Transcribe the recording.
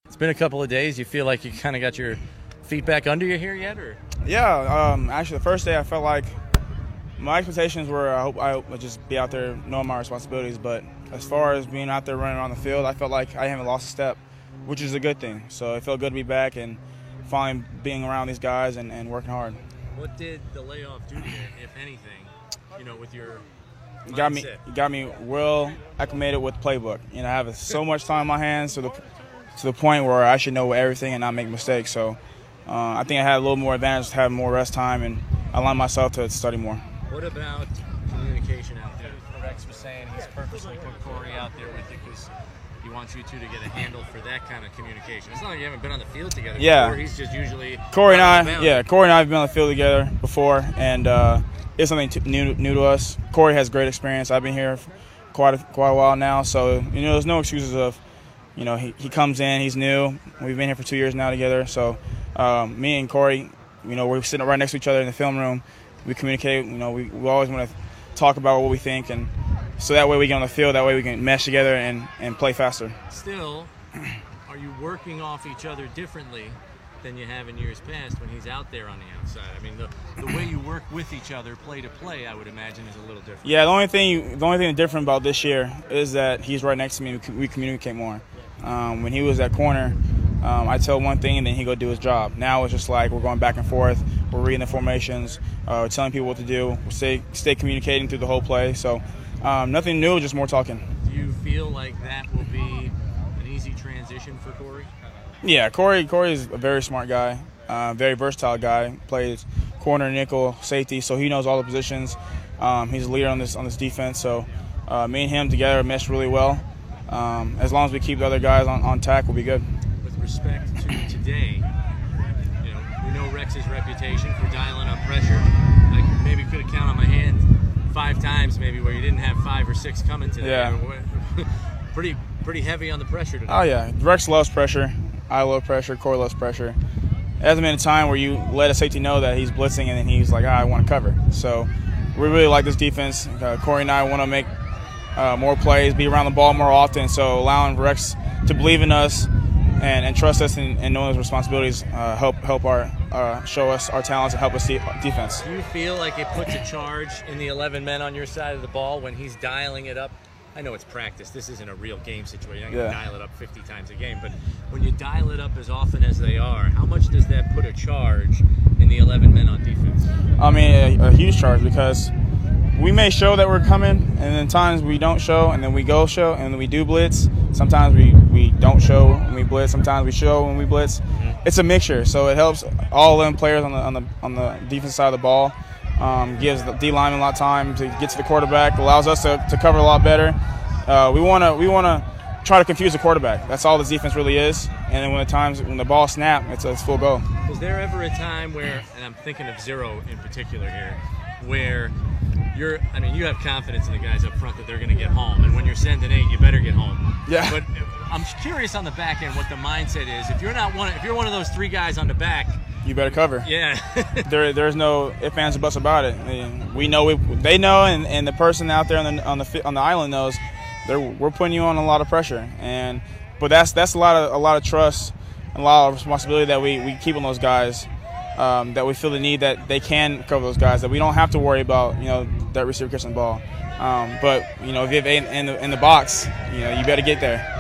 It's been a couple of days. You feel like you kind of got your feet back under you here yet, or? Yeah, actually the first day I felt like my expectations were I would just be out there knowing my responsibilities, but as far as being out there running on the field, I felt like I haven't lost a step, which is a good thing. So it felt good to be back and finally being around these guys and working hard. What did the layoff do to you, if anything, with your mindset? Got me well acclimated with the playbook. I have so much time on my hands to the point where I should know everything and not make mistakes. So I think I had a little more advantage to have more rest time and allow myself to study more. What about communication out there? Rex was saying he's purposely put Corey out there with you because he wants you two to get a handle for that kind of communication. It's not like you haven't been on the field together before. He's just usually Corey and I have been on the field together before, and it's something new to us. Corey has great experience. I've been here for quite a while now, so there's no excuses of he comes in, he's new. We've been here for 2 years now together, so me and Corey, we're sitting right next to each other in the film room. We communicate. We always want to talk about what we think, and so that way we get on the field. That way we can mesh together and play faster. Still, are you working off each other differently than you have in years past when he's out there on the outside? I mean, the way you work with each other, play to play, I would imagine is a little different. Yeah, the only thing different about this year is that he's right next to me. We communicate more. When he was at corner, I tell one thing and then he go do his job. Now it's just like we're going back and forth. We're reading the formations. We're telling people what to do. We stay communicating through the whole play. So nothing new, just more talking. Do you feel like that will be an easy transition for Corey? Yeah, Corey is a very smart guy, very versatile guy. Plays corner, nickel, safety, so he knows all the positions. He's a leader on this defense. So me and him together mesh really well. As long as we keep the other guys on tack, we'll be good. With respect to today, we know Rex's reputation for dialing up pressure. I maybe could have counted on my hand 5 times maybe where you didn't have 5 or 6 coming today. Yeah. pretty heavy on the pressure today. Oh, yeah. Rex loves pressure. I love pressure. Corey loves pressure. There hasn't been a time where you let a safety know that he's blitzing and then he's like, I want to cover. So we really like this defense. Corey and I want to make more plays, be around the ball more often. So allowing Rex to believe in us and trust us and know those responsibilities help show us our talents and help us see defense. Do you feel like it puts a charge in the 11 men on your side of the ball when he's dialing it up? I know it's practice. This isn't a real game situation. You're not going to dial it up 50 times a game. But when you dial it up as often as they are, how much does that put a charge in the 11 men on defense? I mean, a huge charge because we may show that we're coming, and then times we don't show, and then we go show, and then we do blitz. Sometimes we don't show when we blitz. Sometimes we show when we blitz. It's a mixture, so it helps all 11 players on the defense side of the ball. Gives the D lineman a lot of time to get to the quarterback. Allows us to cover a lot better. We want to try to confuse the quarterback. That's all this defense really is. And then when the ball snaps, it's full go. Was there ever a time where, and I'm thinking of Zero in particular here, where you have confidence in the guys up front that they're going to get home, and when you're sending 8, you better get home. Yeah. But I'm curious on the back end what the mindset is. If you're one of those 3 guys on the back, you better cover. Yeah. There's no ifs, ands, or buts about it. We know they know, and the person out there on the island knows. We're putting you on a lot of pressure, but that's a lot of trust and a lot of responsibility that we keep on those guys. That we feel the need that they can cover those guys, that we don't have to worry about that receiver catching the ball. But if you have 8 in the box, you better get there.